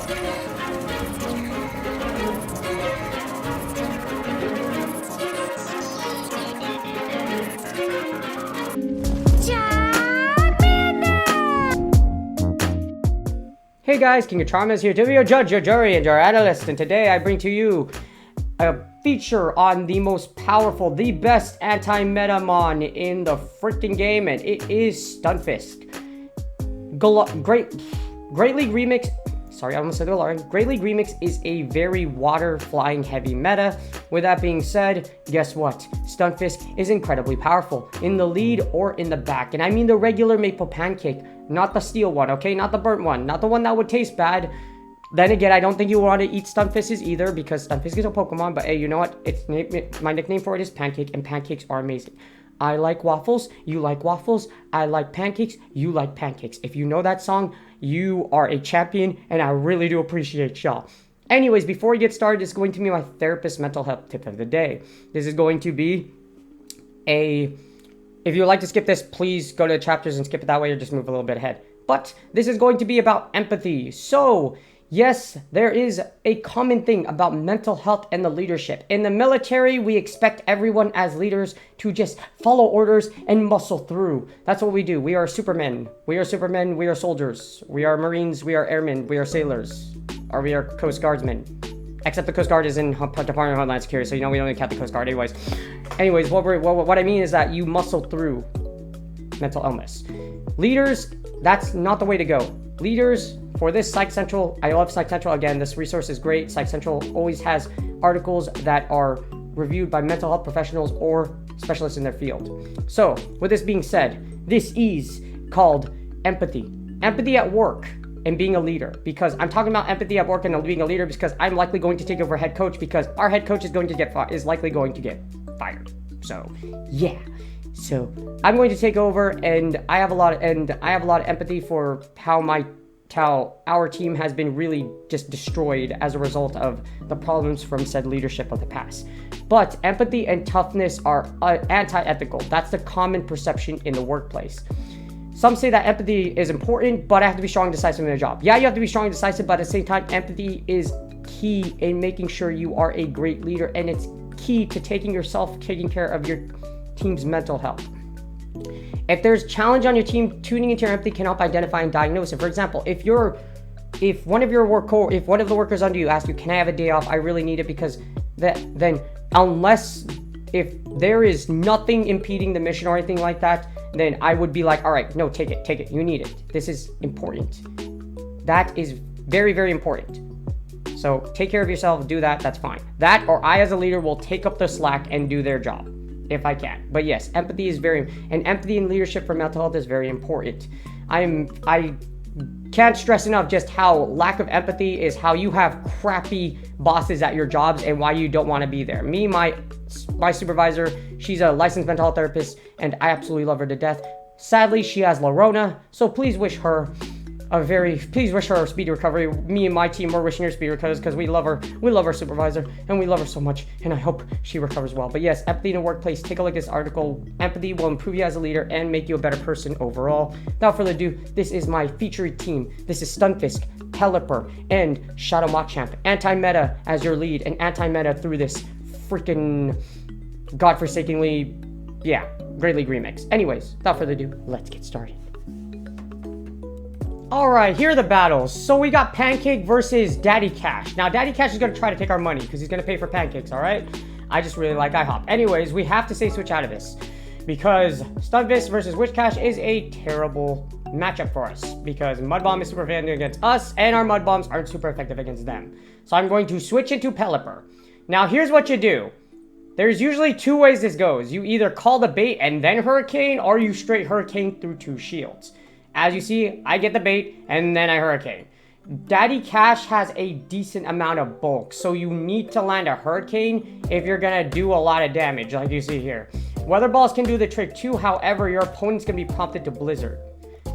Hey guys, King of Charmas here to be your judge, your jury, and your analyst, and today I bring to you a feature on the most powerful, the best anti-metamon in the freaking game, and it is STUNFISK. Great League Remix, sorry I almost said Galarian. Great League Remix is a very water flying heavy meta. With that being said, guess what? STUNFISK is incredibly powerful in the lead or in the back, and I mean the regular maple pancake. Not the steel one, okay? Not the burnt one. Not the one that would taste bad. Then again, I don't think you want to eat STUNFISKs either because STUNFISK is a Pokemon. But hey, you know what? My nickname for it is Pancake, and pancakes are amazing. I like waffles. You like waffles. I like pancakes. You like pancakes. If you know that song, you are a champion, and I really do appreciate y'all. Anyways, before we get started, it's going to be my therapist mental health tip of the day. This is going to be If you would like to skip this, please go to the chapters and skip it that way or just move a little bit ahead. But this is going to be about empathy. So, yes, there is a common thing about mental health and the leadership. In the military, we expect everyone as leaders to just follow orders and muscle through. That's what we do. We are supermen. We are supermen. We are soldiers. We are Marines. We are airmen. We are sailors. Or we are Coast Guardsmen. Except the Coast Guard is in Department of Homeland Security, so you know we don't even count the Coast Guard anyways. What I mean is that you muscle through mental illness. Leaders, that's not the way to go. Leaders, for this Psych Central, I love Psych Central. Again, this resource is great. Psych Central always has articles that are reviewed by mental health professionals or specialists in their field. So, with this being said, this is called empathy. Empathy at work. And being a leader, because I'm talking about empathy at work and being a leader because I'm likely going to take over head coach because our head coach is likely going to get fired. So yeah, so I'm going to take over, and I have a lot of empathy for how our team has been really just destroyed as a result of the problems from said leadership of the past. But empathy and toughness are anti-ethical. That's the common perception in the workplace. Some say that empathy is important, but I have to be strong and decisive in their job. Yeah, you have to be strong and decisive, but at the same time, empathy is key in making sure you are a great leader, and it's key to taking care of your team's mental health. If there's challenge on your team, tuning into your empathy can help identify and diagnose it. For example, if one of the workers under you asks you, "Can I have a day off? I really need it," because if there is nothing impeding the mission or anything like that, then I would be like, all right, no, take it. You need it. This is important. That is very, very important. So take care of yourself, do that, that's fine. That, or I as a leader will take up the slack and do their job, if I can. But yes, empathy and leadership for mental health is very important. I can't stress enough just how lack of empathy is how you have crappy bosses at your jobs and why you don't want to be there. Me, my supervisor, she's a licensed mental health therapist, and I absolutely love her to death. Sadly, she has Lorona, so please wish her a speedy recovery. Me and my team are wishing her speedy recovery because we love her supervisor, and we love her so much, and I hope she recovers well. But yes, empathy in the workplace, take a look at this article. Empathy will improve you as a leader and make you a better person overall. Without further ado, this is my featured team. This is STUNFISK, Pelipper, and Shadow Machamp. Anti-meta as your lead, and anti-meta through this freaking godforsakenly, Great League Remix. Anyways, without further ado, let's get started. Alright, here are the battles. So we got Pancake versus Daddy Cash. Now, Daddy Cash is going to try to take our money because he's going to pay for pancakes, alright? I just really like IHOP. Anyways, we have to say switch out of this because STUNFISK versus Whiscash is a terrible matchup for us because Mud Bomb is super effective against us and our Mud Bombs aren't super effective against them. So I'm going to switch into Pelipper. Now, here's what you do. There's usually two ways this goes. You either call the bait and then Hurricane, or you straight Hurricane through two shields. As you see, I get the bait and then I Hurricane. Daddy Cash has a decent amount of bulk, so you need to land a Hurricane if you're gonna do a lot of damage, like you see here. Weather Balls can do the trick too, however, your opponent's gonna be prompted to Blizzard.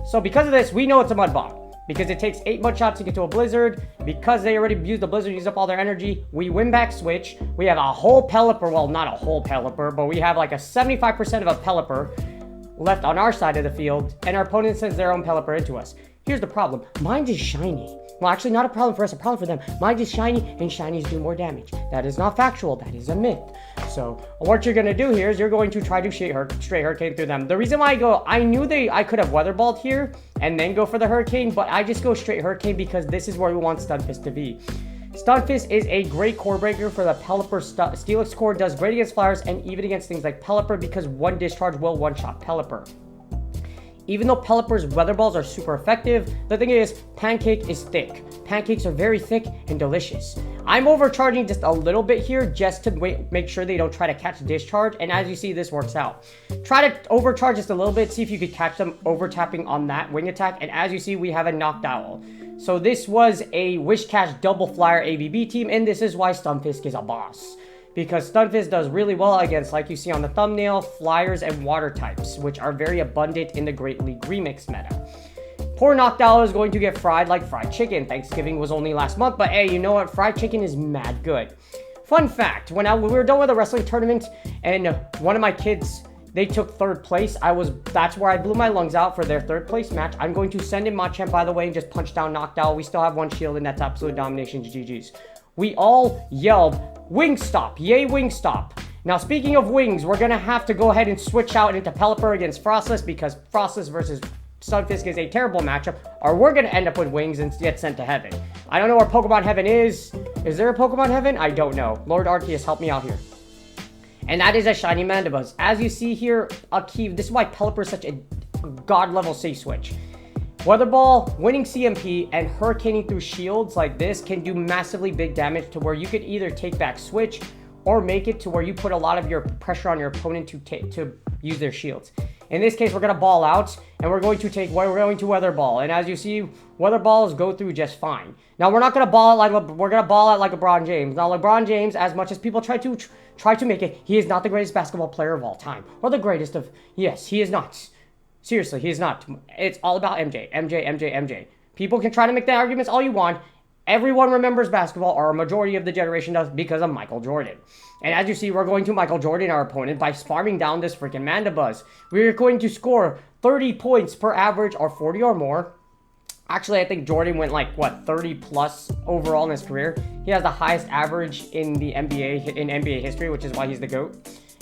So because of this, we know it's a Mud Bomb. Because it takes 8 mud shots to get to a Blizzard. Because they already used the Blizzard, used up all their energy. We win back switch. We have a whole Pelipper. Well, not a whole Pelipper, but we have like a 75% of a Pelipper left on our side of the field. And our opponent sends their own Pelipper into us. Here's the problem. Mine is shiny. Well, actually, not a problem for us, a problem for them. Mine is shiny, and shinies do more damage. That is not factual. That is a myth. So what you're going to do here is you're going to try to straight Hurricane through them. The reason why I knew I could have Weather Balled here and then go for the Hurricane, but I just go straight Hurricane because this is where we want Stunfisk to be. Stunfisk is a great core breaker for the Pelipper. Steelix core does great against Flowers and even against things like Pelipper because one discharge will one-shot Pelipper. Even though Pelipper's Weather Balls are super effective, the thing is, Pancake is thick. Pancakes are very thick and delicious. I'm overcharging just a little bit here just to make sure they don't try to catch Discharge, and as you see, this works out. Try to overcharge just a little bit, see if you could catch them over-tapping on that wing attack, and as you see, we have a Noctowl. So this was a Whiscash double flyer ABB team, and this is why Stunfisk is a boss. Because Stunfisk does really well against, like you see on the thumbnail, flyers and water types, which are very abundant in the Great League Remix meta. Poor Noctowl is going to get fried like fried chicken. Thanksgiving was only last month, but hey, you know what? Fried chicken is mad good. Fun fact, when we were done with a wrestling tournament and one of my kids, they took 3rd place, that's where I blew my lungs out for their 3rd place match. I'm going to send in Machamp, by the way, and just punch down Noctowl. We still have 1 shield, and that's absolute domination. GG's. We all yelled, Wingstop, yay Wingstop. Now speaking of wings, we're going to have to go ahead and switch out into Pelipper against Froslass because Froslass versus Stunfisk is a terrible matchup, or we're going to end up with wings and get sent to heaven. I don't know where Pokemon Heaven is. Is there a Pokemon Heaven? I don't know. Lord Arceus, help me out here. And that is a shiny Mandibuzz. As you see here, this is why Pelipper is such a god-level safe switch. Weather Ball, winning CMP, and Hurricaning through shields like this can do massively big damage to where you could either take back Switch or make it to where you put a lot of your pressure on your opponent to use their shields. In this case, we're going to ball out, and we're going to Weather Ball. And as you see, Weather Balls go through just fine. Now, we're not going to ball out we're going to ball out like LeBron James. Now, LeBron James, as much as people try to make it, he is not the greatest basketball player of all time. Or the greatest of, yes, he is not. Seriously, he is not. It's all about MJ. MJ. People can try to make the arguments all you want. Everyone remembers basketball, or a majority of the generation does, because of Michael Jordan. And as you see, we're going to Michael Jordan, our opponent, by farming down this freaking Mandibuzz. We're going to score 30 points per average, or 40 or more. Actually, I think Jordan went 30 plus overall in his career. He has the highest average in the NBA history, which is why he's the GOAT.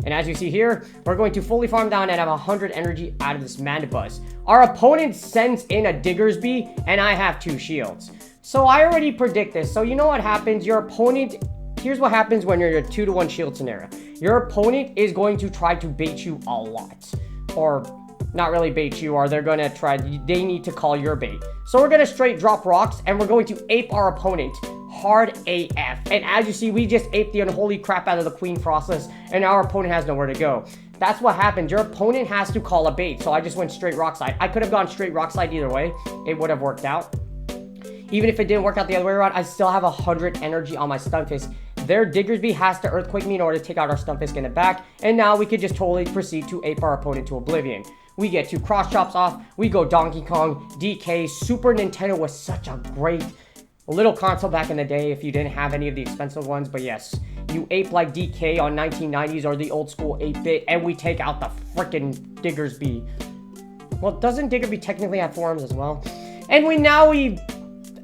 And as you see here, we're going to fully farm down and have 100 energy out of this Mandibuzz. Our opponent sends in a Diggersby, and I have 2 shields. So I already predict this. So you know what happens? Your opponent, here's what happens when you're in a 2-to-1 shield scenario. Your opponent is going to try to bait you a lot. Or not really bait you, or they need to call your bait. So we're going to straight drop rocks, and we're going to ape our opponent hard AF. And as you see, we just aped the unholy crap out of the Queen Froslass, and our opponent has nowhere to go. That's what happens. Your opponent has to call a bait, so I just went straight Rock Slide. I could have gone straight Rock Slide either way. It would have worked out. Even if it didn't work out the other way around, I still have 100 energy on my Stunfisk. Their Diggersby has to Earthquake me in order to take out our Stunfisk in the back, and now we could just totally proceed to ape our opponent to oblivion. We get 2 cross chops off, we go Donkey Kong, DK. Super Nintendo was such a great little console back in the day if you didn't have any of the expensive ones, but yes, you ape like DK on 1990s or the old school 8-bit, and we take out the freaking Diggersby. Well, doesn't Diggersby technically have 4 arms as well? And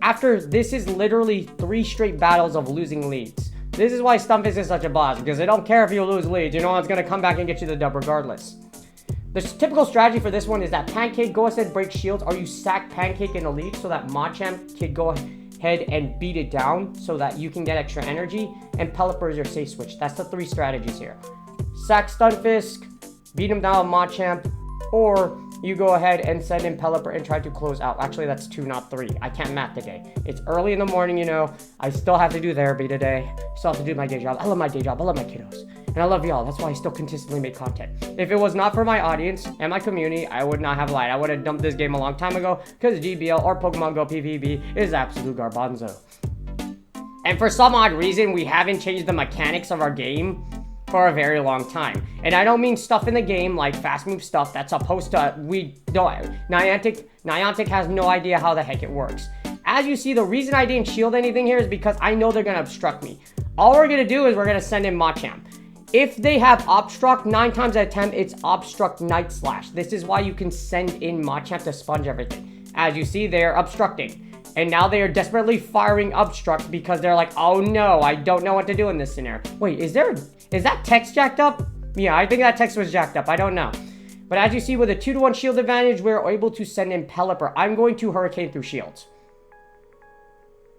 after this is literally 3 straight battles of losing leads. This is why Stunfisk is such a boss, because they don't care if you lose leads. You know it's going to come back and get you the dub regardless. The typical strategy for this one is that Pancake goes ahead and breaks shields, or you sack Pancake in the lead so that Machamp can go ahead and beat it down so that you can get extra energy, and Pelipper is your safe switch. That's the 3 strategies here. Sack Stunfisk, beat him down with Machamp, or you go ahead and send in Pelipper and try to close out. Actually, that's 2, not 3. I can't math today. It's early in the morning, you know. I still have to do therapy today. Still have to do my day job. I love my day job. I love my kiddos. And I love y'all. That's why I still consistently make content. If it was not for my audience and my community, I would not have lied. I would have dumped this game a long time ago because GBL or Pokemon Go PvP is absolute garbanzo. And for some odd reason, we haven't changed the mechanics of our game for a very long time. And I don't mean stuff in the game like fast move stuff that's supposed to, Niantic has no idea how the heck it works. As you see, the reason I didn't shield anything here is because I know they're going to obstruct me. All we're going to do is we're going to send in Machamp. If they have Obstruct, 9 times out of 10, it's Obstruct Night Slash. This is why you can send in Machamp to sponge everything. As you see, they're obstructing. And now they are desperately firing Obstruct because they're like, oh no, I don't know what to do in this scenario. Wait, is that text jacked up? Yeah, I think that text was jacked up. I don't know. But as you see, with a 2-to-1 shield advantage, we're able to send in Pelipper. I'm going to Hurricane through shields.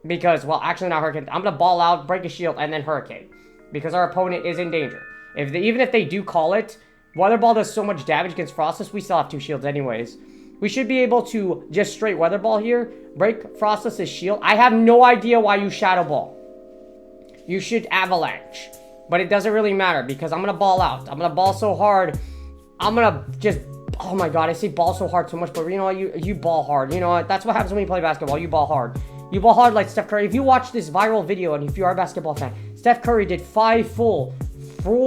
Because, well, actually not Hurricane. I'm going to ball out, break a shield, and then Hurricane. Because our opponent is in danger. Even if they do call it, Weather Ball does so much damage against Froslass, we still have 2 shields anyways. We should be able to just straight Weather Ball here, break Froslass' shield. I have no idea why you Shadow Ball. You should Avalanche. But it doesn't really matter because I'm going to ball out. I'm going to ball so hard. I'm going to just... Oh my god, I say ball so hard so much, but you know what? You ball hard. You know what? That's what happens when you play basketball. You ball hard. You ball hard like Steph Curry. If you watch this viral video and if you are a basketball fan, Steph Curry did 5 full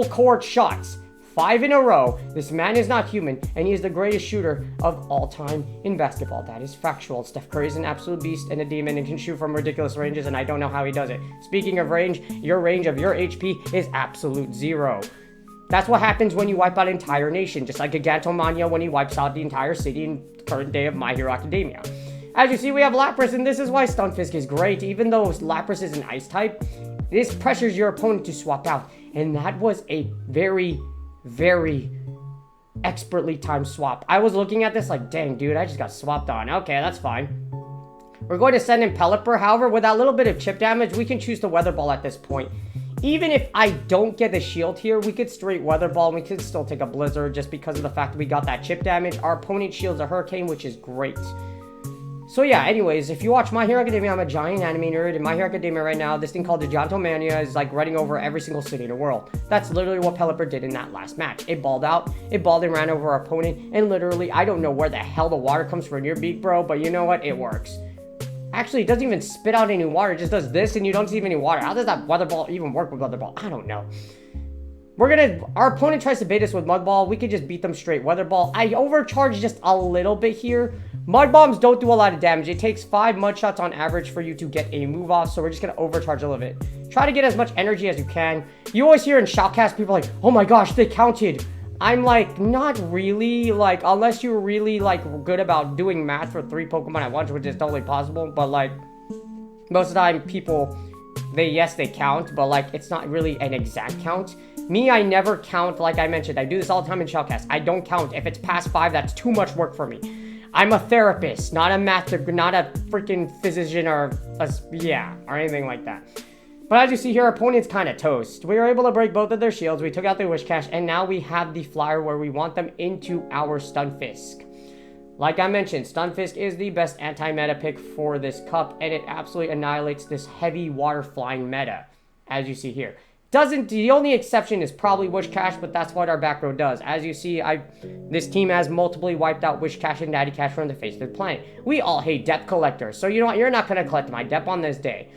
court shots. 5 in a row. This man is not human, and he is the greatest shooter of all time in basketball. That is factual. Steph Curry is an absolute beast and a demon and can shoot from ridiculous ranges, and I don't know how he does it. Speaking of range, your range of your HP is absolute 0. That's what happens when you wipe out an entire nation, just like Gigantomania when he wipes out the entire city in current day of My Hero Academia. As you see, we have Lapras, and this is why STUNFISK is great. Even though Lapras is an ice type, this pressures your opponent to swap out, and that was a very, very expertly timed swap. I was looking at this like, dang, dude, I just got swapped on. Okay, that's fine. We're going to send in Pelipper. However, with that little bit of chip damage, we can choose the Weather Ball at this point. Even if I don't get the shield here, we could straight Weather Ball, and we could still take a Blizzard just because of the fact that we got that chip damage. Our opponent shields a Hurricane, which is great. So yeah, anyways, if you watch My Hero Academia, I'm a giant anime nerd. In My Hero Academia right now, this thing called Gigantomania is like running over every single city in the world. That's literally what Pelipper did in that last match. It balled out, it balled and ran over our opponent, and literally, I don't know where the hell the water comes from your beak, bro, but you know what? It works. Actually, it doesn't even spit out any water. It just does this, and you don't see any water. How does that Weather Ball even work with Weather Ball? I don't know. Our opponent tries to bait us with Mud Ball. We could just beat them straight Weather Ball. I overcharge just a little bit here. Mud Bombs don't do a lot of damage. It takes 5 Mud Shots on average for you to get a move off, so we're just going to overcharge a little bit. Try to get as much energy as you can. You always hear in Shoutcast people like, oh my gosh, they counted. I'm like, not really, like, unless you're really, like, good about doing math for 3 Pokemon at once, which is totally possible, but, like, most of the time, people, yes, they count, but, like, it's not really an exact count. Me, I never count, like I mentioned, I do this all the time in Shoutcast. I don't count. If it's past 5, that's too much work for me. I'm a therapist, not a not a freaking physician or anything like that. But as you see here, our opponent's kind of toast. We were able to break both of their shields. We took out their Whiscash, and now we have the flyer where we want them into our STUNFISK. Like I mentioned, STUNFISK is the best anti-meta pick for this cup, and it absolutely annihilates this heavy water flying meta, as you see here. The only exception is probably Whiscash, but that's what our back row does. As you see, this team has multiply wiped out Whiscash and Daddy Cash from the face of the planet. We all hate depth collectors, so you know what? You're not going to collect my depth on this day.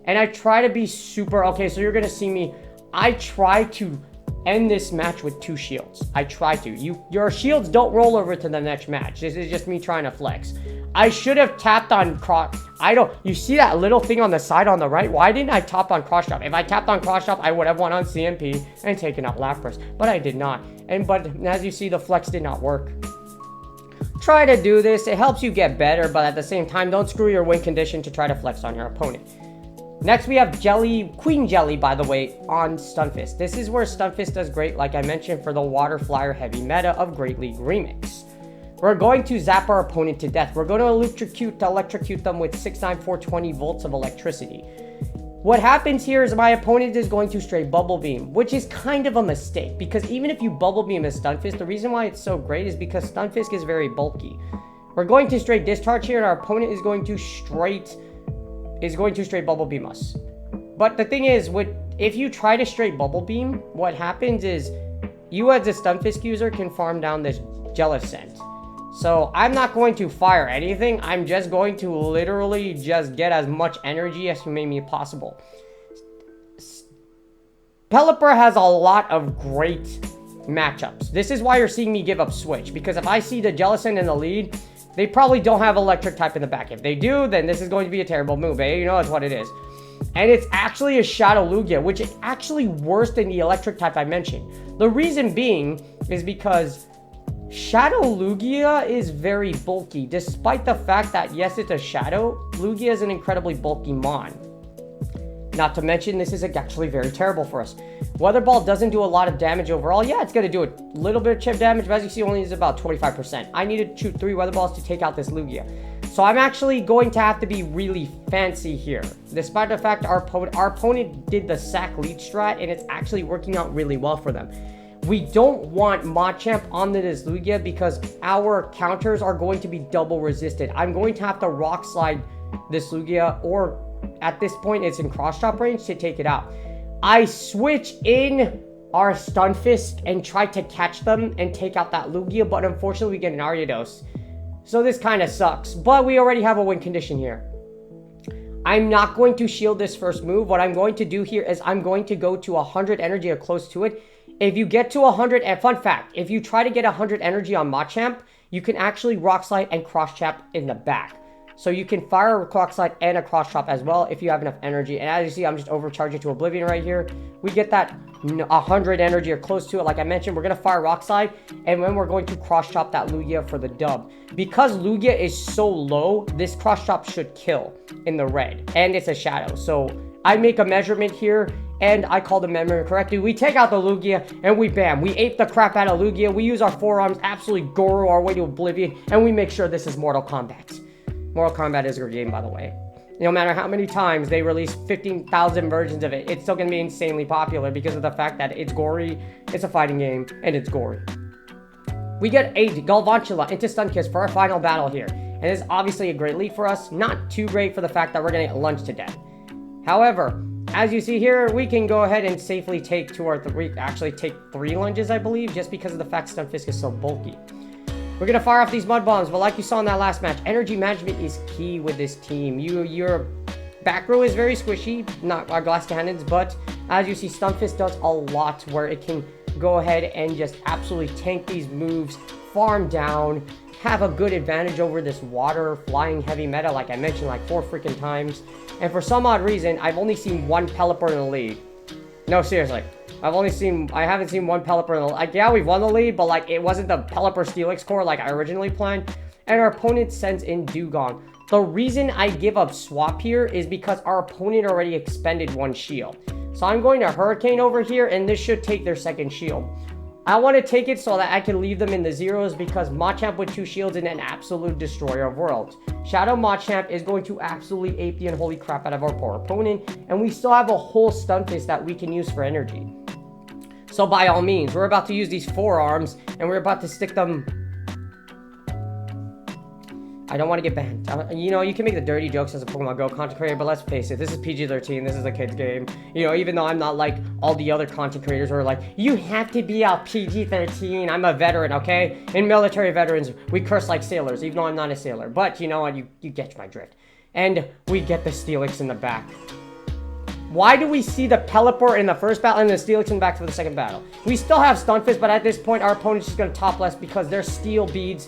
And I try to be super... Okay, so you're going to see me... I try to end this match with 2 shields. I try to. Your shields don't roll over to the next match. This is just me trying to flex. I should have tapped on cross... You see that little thing on the side on the right? Why didn't I tap on cross chop? If I tapped on cross chop, I would have won on CMP and taken out Lapras. But I did not. But as you see, the flex did not work. Try to do this. It helps you get better, but at the same time, don't screw your win condition to try to flex on your opponent. Next, we have Queen Jelly, by the way, on STUNFISK. This is where STUNFISK does great, like I mentioned, for the Water Flyer Heavy meta of Great League Remix. We're going to zap our opponent to death. We're going to electrocute them with 69420 volts of electricity. What happens here is my opponent is going to straight Bubble Beam, which is kind of a mistake, because even if you Bubble Beam a STUNFISK, the reason why it's so great is because STUNFISK is very bulky. We're going to straight Discharge here, and our opponent is going to straight Bubble Beam us. But the thing is, if you try to straight Bubble Beam, what happens is you as a STUNFISK user can farm down this Jellicent. So I'm not going to fire anything. I'm just going to literally just get as much energy as humanly possible. Pelipper has a lot of great matchups. This is why you're seeing me give up Switch, because if I see the Jellicent in the lead, they probably don't have electric type in the back. If they do, then this is going to be a terrible move, eh? You know that's what it is. And it's actually a Shadow Lugia, which is actually worse than the electric type I mentioned. The reason being is because Shadow Lugia is very bulky. Despite the fact that, yes, it's a Shadow, Lugia is an incredibly bulky mon. Not to mention, this is actually very terrible for us. Weather Ball doesn't do a lot of damage overall. Yeah, it's going to do a little bit of chip damage, but as you see, only is about 25%. I need to shoot 3 Weather Balls to take out this Lugia. So I'm actually going to have to be really fancy here. Despite the fact our opponent did the sack lead strat, and it's actually working out really well for them. We don't want Machamp onto this Lugia because our counters are going to be double resisted. I'm going to have to Rock Slide this Lugia, or at this point, it's in cross chop range to take it out. I switch in our Stunfisk and try to catch them and take out that Lugia, but unfortunately we get an Ariados. So this kind of sucks, but we already have a win condition here. I'm not going to shield this first move. What I'm going to do here is I'm going to go to 100 energy or close to it. If you get to 100, and fun fact, if you try to get 100 energy on Machamp, you can actually Rock Slide and Cross Chop in the back. So you can fire a Rock Slide and a Cross Chop as well if you have enough energy. And as you see, I'm just overcharging to Oblivion right here. We get that 100 energy or close to it. Like I mentioned, we're going to fire Rock Slide, and then we're going to Cross Chop that Lugia for the dub. Because Lugia is so low, this Cross Chop should kill in the red. And it's a Shadow. So I make a measurement here, and I call the measurement correctly. We take out the Lugia, and we ape the crap out of Lugia. We use our forearms, absolutely Goro our way to Oblivion, and we make sure this is Mortal Kombat. Mortal Kombat is a good game, by the way. No matter how many times they release 15,000 versions of it, it's still going to be insanely popular because of the fact that it's gory, it's a fighting game, and it's gory. We get a Galvantula into STUNFISK for our final battle here. And it's obviously a great lead for us. Not too great for the fact that we're going to get lunched to death. However, as you see here, we can go ahead and safely take 2 or 3, actually take 3 lunges, I believe, just because of the fact STUNFISK is so bulky. We're going to fire off these Mud Bombs, but like you saw in that last match, energy management is key with this team. Your back row is very squishy, not our glass cannons, but as you see, STUNFISK does a lot where it can go ahead and just absolutely tank these moves, farm down, have a good advantage over this water flying heavy meta, like I mentioned like 4 freaking times. And for some odd reason, I've only seen 1 Pelipper in the lead. No, seriously. I haven't seen 1 Pelipper in the lead. Like, yeah, we've won the lead, but like, it wasn't the Pelipper Steelix core like I originally planned. And our opponent sends in Dewgong. The reason I give up swap here is because our opponent already expended 1 shield. So I'm going to Hurricane over here, and this should take their 2nd shield. I want to take it so that I can leave them in the zeros because Machamp with 2 shields is an absolute destroyer of worlds. Shadow Machamp is going to absolutely ape the unholy crap out of our poor opponent, and we still have a whole Stunfisk that we can use for energy. So by all means, we're about to use these forearms, and we're about to stick them... I don't want to get banned. You know, you can make the dirty jokes as a Pokemon Go content creator, but let's face it, this is PG-13, this is a kid's game. You know, even though I'm not like all the other content creators who are like, you have to be a PG-13, I'm a veteran, okay? In military veterans, we curse like sailors, even though I'm not a sailor. But you know what, you get my drift. And we get the Steelix in the back. Why do we see the Pelipper in the first battle and the Steelix in the back for the second battle? We still have Stunfisk, but at this point, our opponent's just going to top less because their steel beads...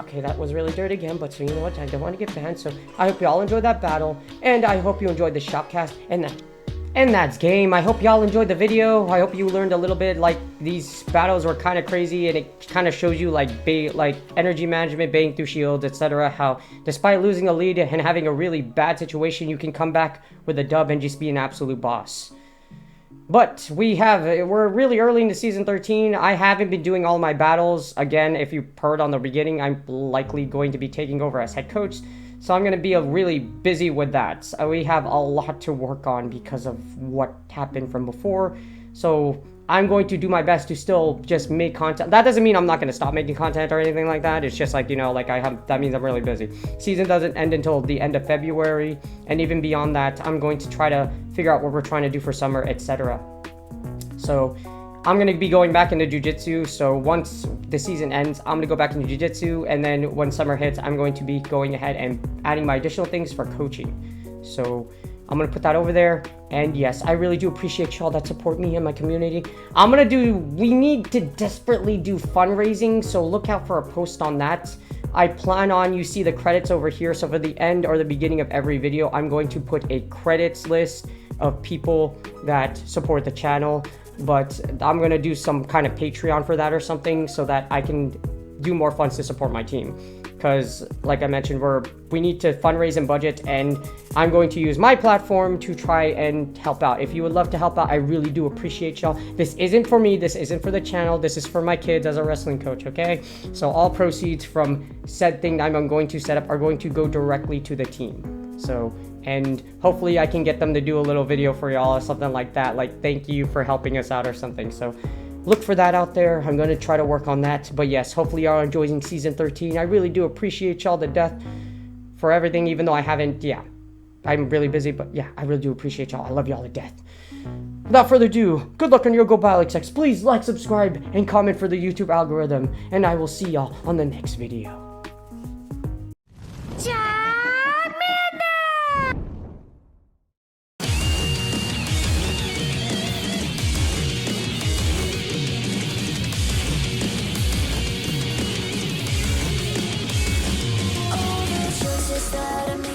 Okay, that was really dirty again, but so you know what? I don't want to get banned, so I hope y'all enjoyed that battle, and I hope you enjoyed the Shopcast, and that's game. I hope y'all enjoyed the video. I hope you learned a little bit, like, these battles were kind of crazy, and it kind of shows you, like, energy management, baiting through shields, etc. How, despite losing a lead and having a really bad situation, you can come back with a dub and just be an absolute boss. But we're really early into Season 13. I haven't been doing all my battles. Again, if you heard on the beginning, I'm likely going to be taking over as head coach. So I'm going to be really busy with that. We have a lot to work on because of what happened from before. So I'm going to do my best to still just make content. That doesn't mean I'm not going to stop making content or anything like that. It's just like, you know, like that means I'm really busy. Season doesn't end until the end of February. And even beyond that, I'm going to try to figure out what we're trying to do for summer, etc. So I'm going to be going back into Jiu-Jitsu. So once the season ends, I'm going to go back into Jiu-Jitsu. And then when summer hits, I'm going to be going ahead and adding my additional things for coaching. So I'm going to put that over there. And yes, I really do appreciate y'all that support me and my community. We need to desperately do fundraising. So look out for a post on that. I plan on, you see the credits over here. So for the end or the beginning of every video, I'm going to put a credits list of people that support the channel. but I'm gonna do some kind of Patreon for that or something so that I can do more funds to support my team. Because like I mentioned, we need to fundraise and budget, and I'm going to use my platform to try and help out. If you would love to help out, I really do appreciate y'all. This isn't for me, this isn't for the channel, this is for my kids as a wrestling coach, okay? So all proceeds from said thing that I'm going to set up are going to go directly to the team. So, and hopefully I can get them to do a little video for y'all or something like that, like thank you for helping us out or something. So look for that out there. I'm going to try to work on that. But yes, hopefully y'all are enjoying season 13. I really do appreciate y'all to death for everything, even though I haven't, I'm really busy, but yeah, I really do appreciate y'all. I love y'all to death. Without further ado, good luck on your Go Biolexx. Please like, subscribe, and comment for the YouTube algorithm. And I will see y'all on the next video. That I made